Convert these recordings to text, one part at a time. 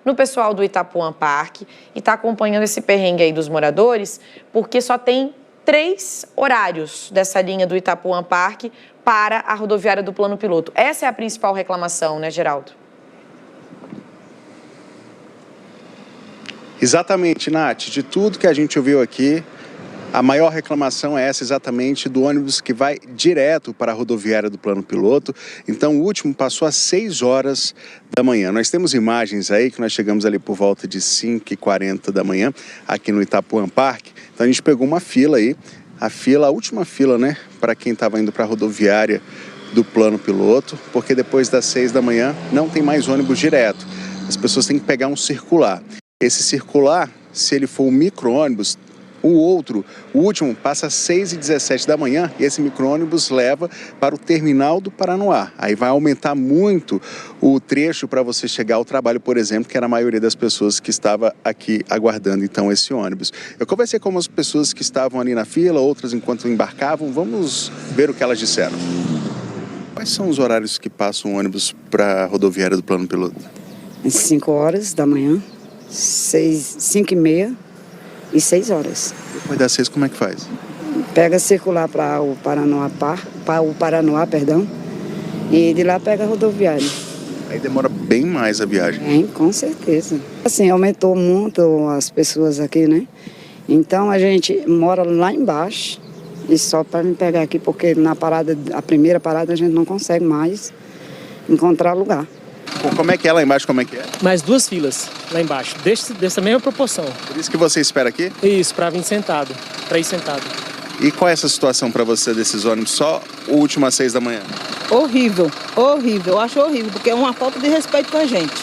no pessoal do Itapuã Parque e está acompanhando esse perrengue aí dos moradores, porque só tem 3 horários dessa linha do Itapuã Parque para a rodoviária do Plano Piloto. Essa é a principal reclamação, né, Geraldo? Exatamente, Nath. De tudo que a gente ouviu aqui, a maior reclamação é essa exatamente do ônibus que vai direto para a rodoviária do Plano Piloto. Então, o último passou às 6 horas da manhã. Nós temos imagens aí que nós chegamos ali por volta de 5h40 da manhã, aqui no Itapuã Parque. Então, a gente pegou uma fila aí, a última fila, né, para quem estava indo para a rodoviária do Plano Piloto, porque depois das 6 da manhã não tem mais ônibus direto. As pessoas têm que pegar um circular. Esse circular, se ele for um micro-ônibus, o último, passa às 6h17 da manhã e esse micro-ônibus leva para o terminal do Paranoá. Aí vai aumentar muito o trecho para você chegar ao trabalho, por exemplo, que era a maioria das pessoas que estava aqui aguardando então esse ônibus. Eu conversei com umas pessoas que estavam ali na fila, outras enquanto embarcavam. Vamos ver o que elas disseram. Quais são os horários que passa um ônibus para a rodoviária do Plano Piloto? Às 5 horas da manhã, 5h30 e 6 horas. Depois das 6, como é que faz? Pega circular para o Paranoá, e de lá pega a rodoviária. Aí demora bem mais a viagem. Com certeza. Assim, aumentou muito as pessoas aqui, né? Então a gente mora lá embaixo e só para me pegar aqui, porque a primeira parada a gente não consegue mais encontrar lugar. Como é que é lá embaixo, como é que é? Mais 2 filas lá embaixo, dessa mesma proporção. Por isso que você espera aqui? Isso, para ir sentado. E qual é essa situação para você desses ônibus só o último às 6 da manhã? Horrível, eu acho horrível, porque é uma falta de respeito com a gente.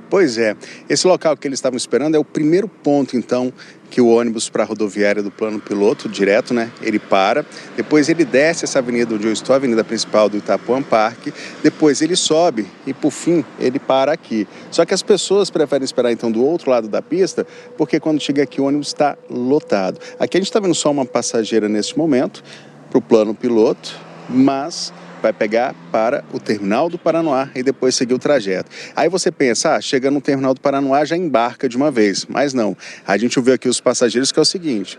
Pois é, esse local que eles estavam esperando é o primeiro ponto, então, que o ônibus para a rodoviária do Plano Piloto, direto, né, ele para. Depois ele desce essa avenida onde eu estou, a avenida principal do Itapuã Parque. Depois ele sobe e, por fim, ele para aqui. Só que as pessoas preferem esperar, então, do outro lado da pista, porque quando chega aqui o ônibus está lotado. Aqui a gente está vendo só uma passageira neste momento, para o Plano Piloto, mas vai pegar para o terminal do Paranoá e depois seguir o trajeto. Aí você pensa, chega no terminal do Paranoá, já embarca de uma vez. Mas não, a gente ouviu aqui os passageiros que é o seguinte: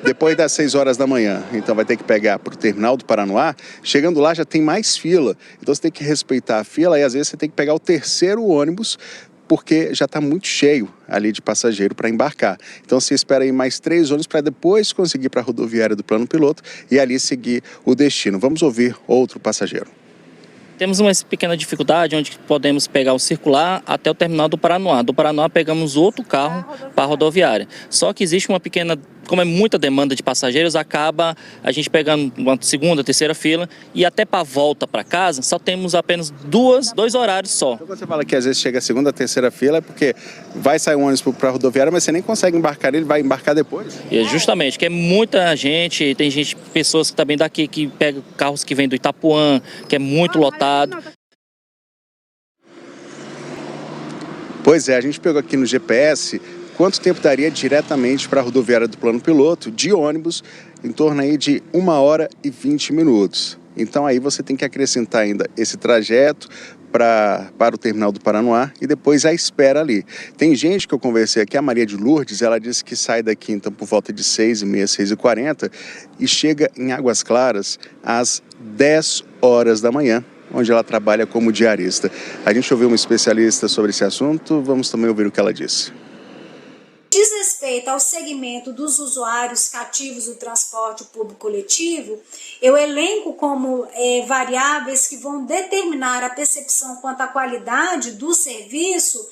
depois das 6 horas da manhã, então vai ter que pegar para o terminal do Paranoá, chegando lá já tem mais fila. Então você tem que respeitar a fila e às vezes você tem que pegar o terceiro ônibus, porque já está muito cheio ali de passageiro para embarcar. Então você espera aí mais 3 ônibus para depois conseguir para a rodoviária do Plano Piloto e ali seguir o destino. Vamos ouvir outro passageiro. Temos uma pequena dificuldade onde podemos pegar o circular até o terminal do Paranoá. Do Paranoá pegamos outro carro para a rodoviária. Só que existe uma pequena, como é muita demanda de passageiros, acaba a gente pegando uma segunda, terceira fila e até para a volta para casa só temos apenas 2 horários só. Então você fala que às vezes chega a segunda, terceira fila é porque vai sair um ônibus para a rodoviária, mas você nem consegue embarcar ele, vai embarcar depois? E justamente, que é muita gente, tem pessoas que também daqui que pegam carros que vêm do Itapuã, que é muito lotado. Pois é, a gente pegou aqui no GPS quanto tempo daria diretamente para a rodoviária do Plano Piloto, de ônibus, em torno aí de 1h20. Então aí você tem que acrescentar ainda esse trajeto para o terminal do Paranoá e depois a espera ali. Tem gente que eu conversei aqui, a Maria de Lourdes, ela disse que sai daqui então por volta de 6h30, 6h40 e chega em Águas Claras às 10 horas da manhã, onde ela trabalha como diarista. A gente ouviu uma especialista sobre esse assunto, vamos também ouvir o que ela disse. Diz respeito ao segmento dos usuários cativos do transporte público coletivo, eu elenco como variáveis que vão determinar a percepção quanto à qualidade do serviço,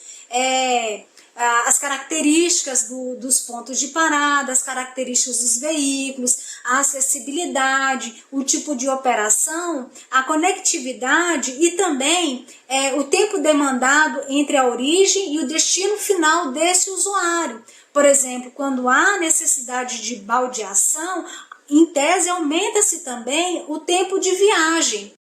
as características dos pontos de parada, as características dos veículos, a acessibilidade, o tipo de operação, a conectividade e também o tempo demandado entre a origem e o destino final desse usuário. Por exemplo, quando há necessidade de baldeação, em tese aumenta-se também o tempo de viagem.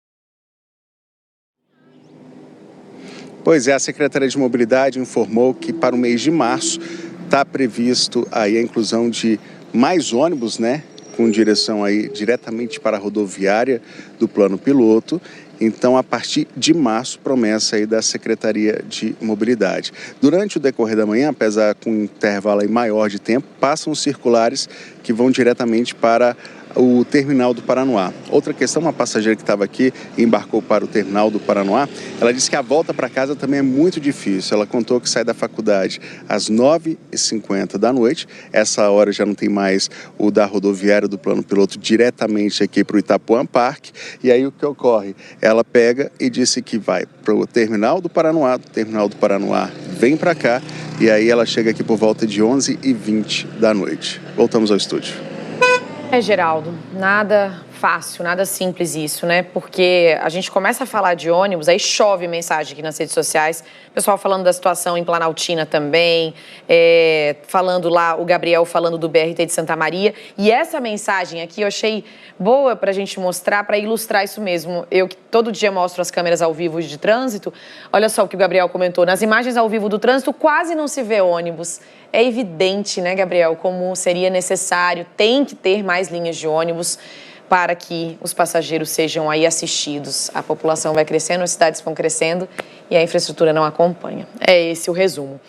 Pois é, a Secretaria de Mobilidade informou que para o mês de março está previsto aí a inclusão de mais ônibus, né, com direção aí diretamente para a rodoviária do Plano Piloto. então, a partir de março, promessa aí da Secretaria de Mobilidade. Durante o decorrer da manhã, apesar com um intervalo aí maior de tempo, passam circulares que vão diretamente para o terminal do Paranoá. Outra questão, uma passageira que estava aqui e embarcou para o terminal do Paranoá, ela disse que a volta para casa também é muito difícil. Ela contou que sai da faculdade às 9h50 da noite. Essa hora já não tem mais o da rodoviária do Plano Piloto diretamente aqui para o Itapuã Parque. E aí o que ocorre? Ela pega e disse que vai para o terminal do Paranoá, vem para cá e aí ela chega aqui por volta de 11h20 da noite. Voltamos ao estúdio. Geraldo, nada fácil, nada simples isso, né? Porque a gente começa a falar de ônibus, aí chove mensagem aqui nas redes sociais, pessoal falando da situação em Planaltina também, falando lá, o Gabriel falando do BRT de Santa Maria, e essa mensagem aqui eu achei boa pra gente mostrar, pra ilustrar isso mesmo. Eu que todo dia mostro as câmeras ao vivo de trânsito, olha só o que o Gabriel comentou, nas imagens ao vivo do trânsito quase não se vê ônibus. É evidente, né, Gabriel, como seria necessário, tem que ter mais linhas de ônibus para que os passageiros sejam aí assistidos. A população vai crescendo, as cidades vão crescendo e a infraestrutura não acompanha. É esse o resumo.